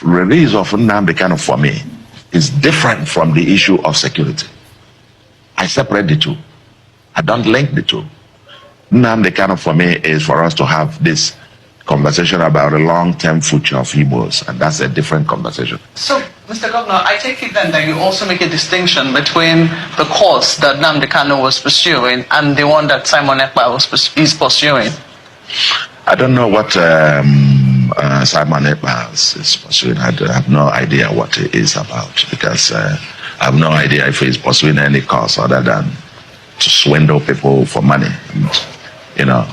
release of Nnamdi Kanu for me is different from the issue of security. I separate the two. I don't link the two. Nnamdi Kanu for me is for us to have this conversation about a long-term future of Igbos, and that's a different conversation. So, Mr. Governor, I take it then that you also make a distinction between the course that Nnamdi Kanu was pursuing and the one that Simon Ekpa is pursuing. I don't know what Simon Ekpa is pursuing. I have no idea what it is about, because I have no idea if he's pursuing any cause other than to swindle people for money. And,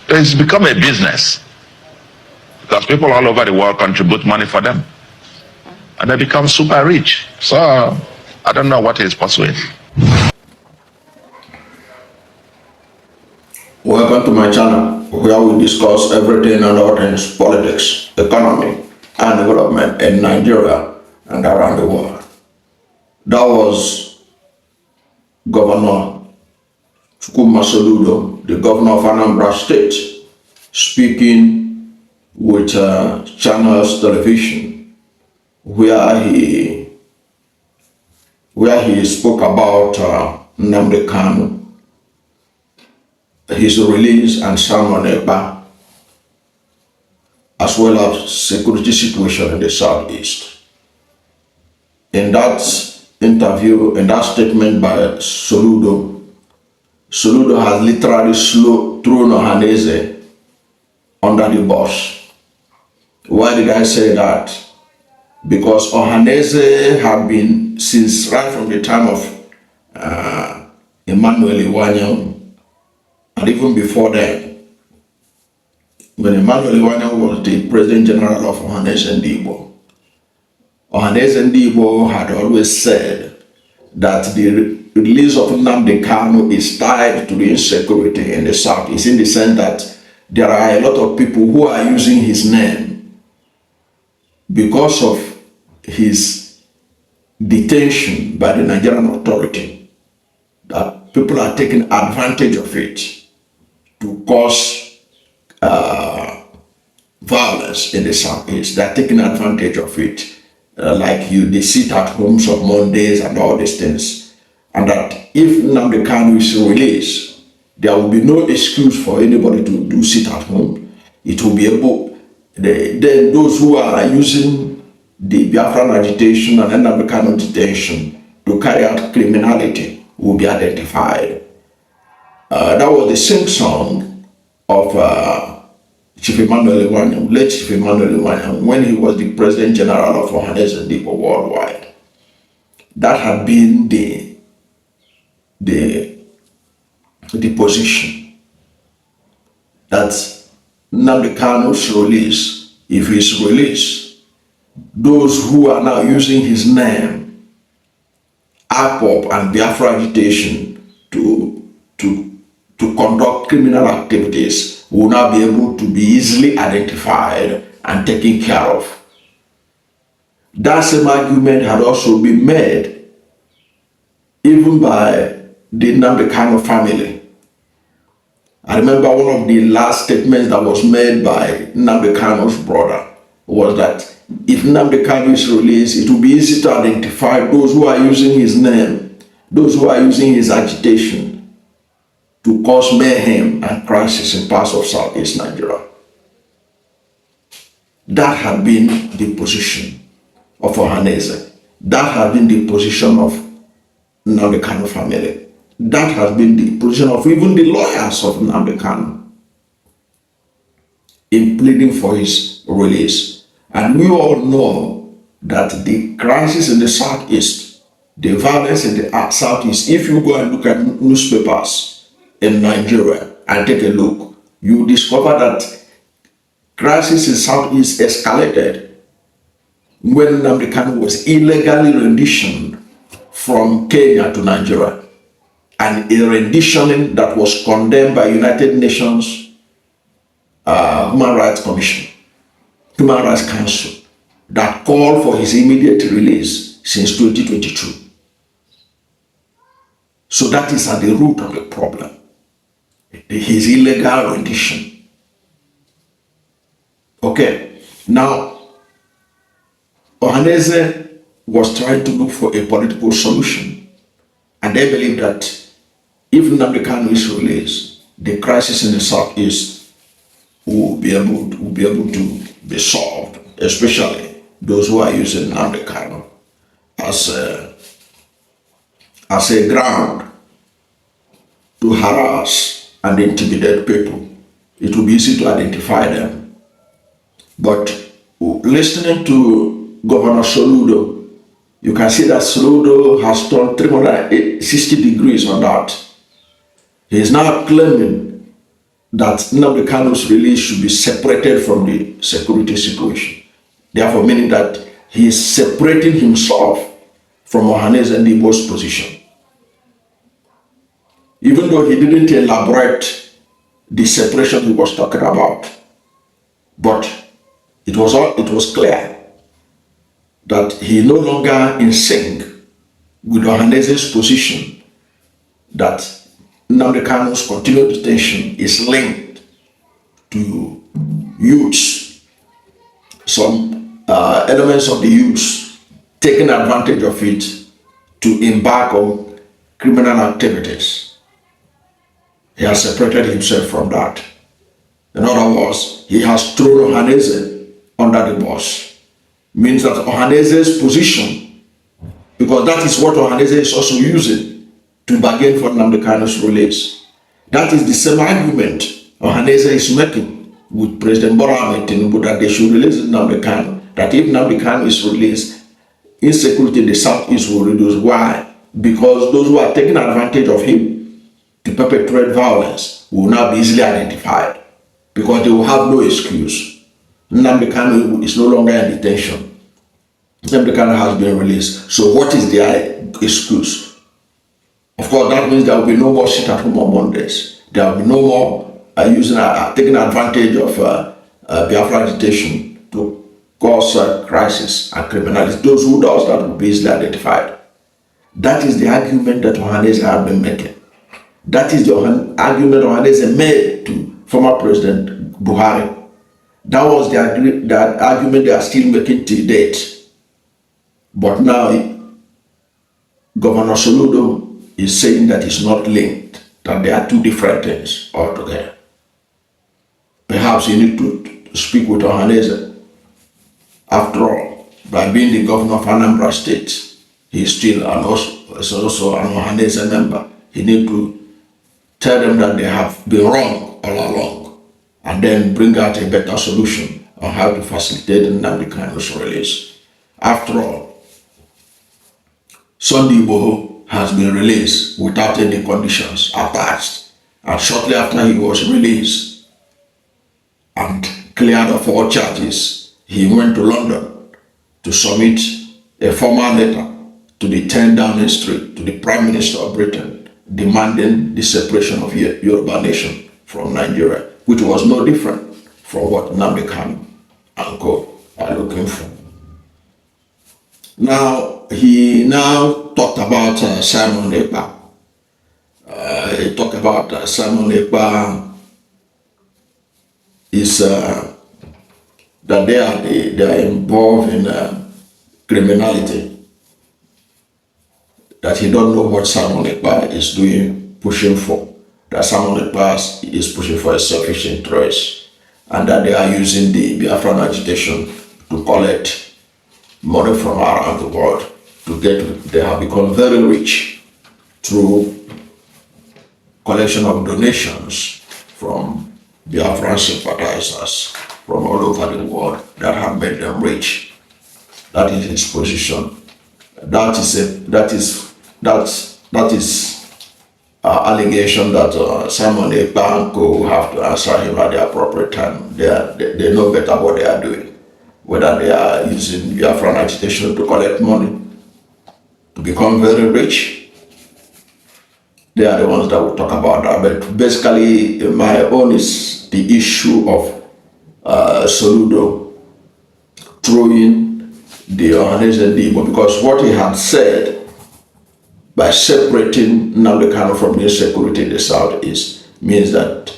it's become a business, because people all over the world contribute money for them, and they become super rich. So I don't know what he's pursuing. Welcome to my channel, where we discuss everything and all things politics, economy, and development in Nigeria and around the world. That was Governor Chukwuma Soludo, the governor of Anambra State, speaking with Channels Television, where he spoke about Nnamdi Kanu, his release, and Simon Ekpa, as well as security situation in the southeast. In that interview, in that statement by Soludo has literally thrown Ohanaeze under the bus. Why did I say that? Because Ohanaeze had been, since right from the time of Emmanuel Iwanyang, and even before then, when Emmanuel Iwanyang was the President General of Ohanaeze Ndigbo, Ohanaeze Ndigbo had always said that the release of Nnamdi Kanu is tied to the insecurity in the southeast, in the sense that there are a lot of people who are using his name because of his detention by the Nigerian authority, that people are taking advantage of it to cause violence in the southeast. They're taking advantage of it, like they sit at homes on Mondays and all these things. And that if Nnamdi Kanu is released, there will be no excuse for anybody to do sit at home. It will be able, then those who are using the Biafran agitation and Nnamdi Kanu detention to carry out criminality will be identified. That was the sing song of Chief Emmanuel Iwanyang, late Chief Emmanuel Iwanyang, when he was the President General of Ohanaeze Ndigbo Worldwide. That had been the position, that Nnamdi Kanu's release, if he's released, those who are now using his name, IPOB and Biafra agitation to conduct criminal activities, will now be able to be easily identified and taken care of. That same argument had also been made even by the Nnamdi Kanu family. I remember one of the last statements that was made by Nnamdi Kanu's brother was that if Nnamdi Kanu is released, it will be easy to identify those who are using his name, those who are using his agitation to cause mayhem and crisis in parts of southeast Nigeria. That had been the position of Ohanaeze. That had been the position of Nnamdi Kanu family. That has been the position of even the lawyers of Nnamdi Kanu in pleading for his release. And we all know that the crisis in the southeast, the violence in the southeast, if you go and look at newspapers in Nigeria and take a look, you discover that crisis in southeast escalated when Nnamdi Kanu was illegally renditioned from Kenya to Nigeria, and a renditioning that was condemned by United Nations Human Rights Commission, Human Rights Council, that called for his immediate release since 2022. So that is at the root of the problem, his illegal rendition. Okay, now Ohanaeze was trying to look for a political solution, and they believe that if Nnamdi Kanu is released, the crisis in the southeast will be able to be solved, especially those who are using Nnamdi Kanu as a ground to harass and intimidate people. It will be easy to identify them. But listening to Governor Soludo, you can see that Soludo has turned 360 degrees on that. He is now claiming that Nnamdi Kanu's release should be separated from the security situation. Therefore, meaning that he is separating himself from Ohanaeze Ndigbo's position. Even though he didn't elaborate the separation he was talking about, but it was clear that he no longer in sync with Ohanaeze's position that Nnamdi Kanu's continued detention is linked to youths, some elements of the youths taking advantage of it to embark on criminal activities. He has separated himself from that. In other words, he has thrown Ohanaeze under the bus. Means that Ohanaeze's position, because that is what Ohanaeze is also using to bargain for Nnamdi Kanu's release. That is the same argument Ohanaeze is making with President Bola Ahmed Tinubu that they should release Nnamdi Kanu. That if Nnamdi Kanu is released, insecurity in the southeast will reduce. Why? Because those who are taking advantage of him to perpetrate violence will now be easily identified because they will have no excuse. Nnamdi Kanu is no longer in detention. Nnamdi Kanu has been released. So what is their excuse? Of course, that means there will be no more sit at home on Mondays. There will be no more taking advantage of Biafra detention to cause crisis and criminality. Those who does that will be easily identified. That is the argument that Ohanaeze has been making. That is the argument Ohanaeze made to former President Buhari. That was the argument they are still making till date. But now, Governor Soludo is saying that it's not linked, that they are two different things altogether. Perhaps you need to speak with Ohanaeze. After all, by being the governor of Anambra State, he is still also an Ohanaeze member. He needs to tell them that they have been wrong all along, and then bring out a better solution on how to facilitate Nnamdi Kanu's release. After all, Sunday Igbo has been released without any conditions attached, and shortly after he was released and cleared of all charges, he went to London to submit a formal letter to the 10 Downing Street to the Prime Minister of Britain, demanding the separation of Yoruba nation from Nigeria, which was no different from what Nnamdi Kanu and co are looking for. Now, he talked about Simon Ekpa. He talked about Simon Ekpa is that they are involved in criminality. That he don't know what Simon Ekpa is doing, pushing for. That Simon Ekpa is pushing for a selfish interest, and that they are using the Biafran agitation to collect money from around the world they have become very rich through collection of donations from Biafran sympathizers from all over the world that have made them rich. That is his position. That is allegation that Simon Ekpa will have to answer him at the appropriate time. They know better what they are doing, whether they are using Biafran agitation to collect money, to become very rich. They are the ones that will talk about that. But basically, my own is the issue of Soludo throwing the Ohanaeze Ndigbo, because what he had said by separating Nnamdi Kanu from the insecurity in the southeast means that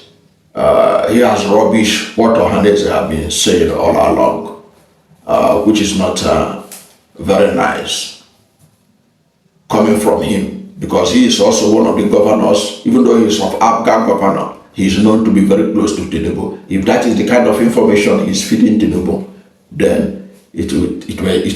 he has rubbish what Ohanaeze have been saying all along, which is not very nice coming from him, because he is also one of the governors. Even though he is of Abga governor, he is known to be very close to Tinubu. If that is the kind of information he's feeding Tinubu, then it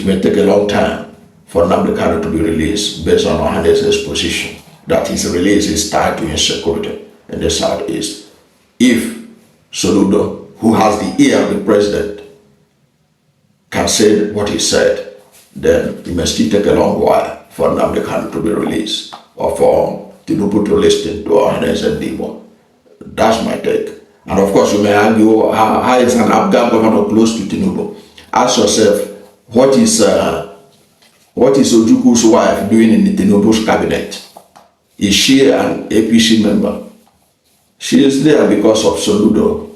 may take a long time for Nnamdi Kanu to be released, based on Ohanese's position that his release is tied to insecurity in the southeast. If Soludo, who has the ear of the president, can say what he said, then it may still take a long while for Nnamdi Kanu to be released, or for Tinubu to listen to Ohanaeze Ndigbo. That's my take. And of course, you may argue, how is an Abga governor close to Tinubu? Ask yourself, what is Ojuku's wife doing in the Tinubu's cabinet? Is she an APC member? She is there because of Soludo.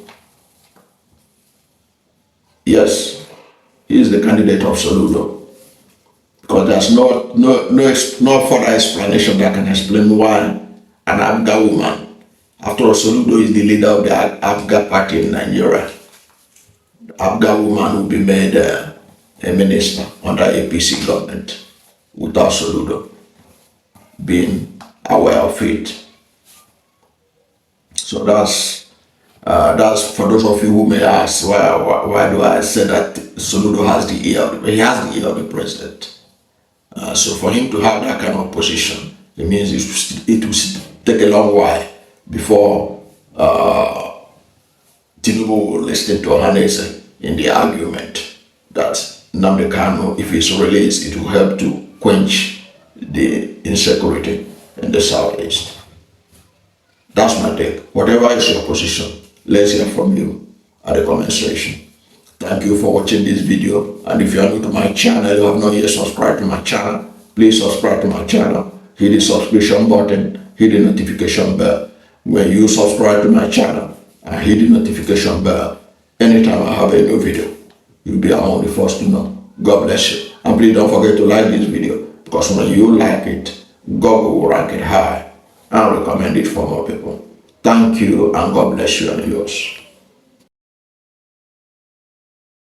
Yes, he is the candidate of Soludo. Because there's no further explanation that can explain why an Abga woman, after all, Soludo is the leader of the Abga party in Nigeria. The Abga woman will be made a minister under APC government without Soludo being aware of it. So that's for those of you who may ask, why do I say that Soludo has the ear? He has the ear of the president. So for him to have that kind of position, it means it will take a long while before Tinubu will listen to Ohanaeze in the argument that Nnamdi Kanu, if he's released, it will help to quench the insecurity in the southeast. That's my take. Whatever is your position, let's hear from you at the comment section. Thank you for watching this video, and if you are new to my channel, you have not yet subscribed to my channel, please subscribe to my channel, hit the subscription button, hit the notification bell. When you subscribe to my channel and hit the notification bell, anytime I have a new video, you'll be among the first to know. God bless you. And please don't forget to like this video, because when you like it, God will rank it high and recommend it for more people. Thank you, and God bless you and yours.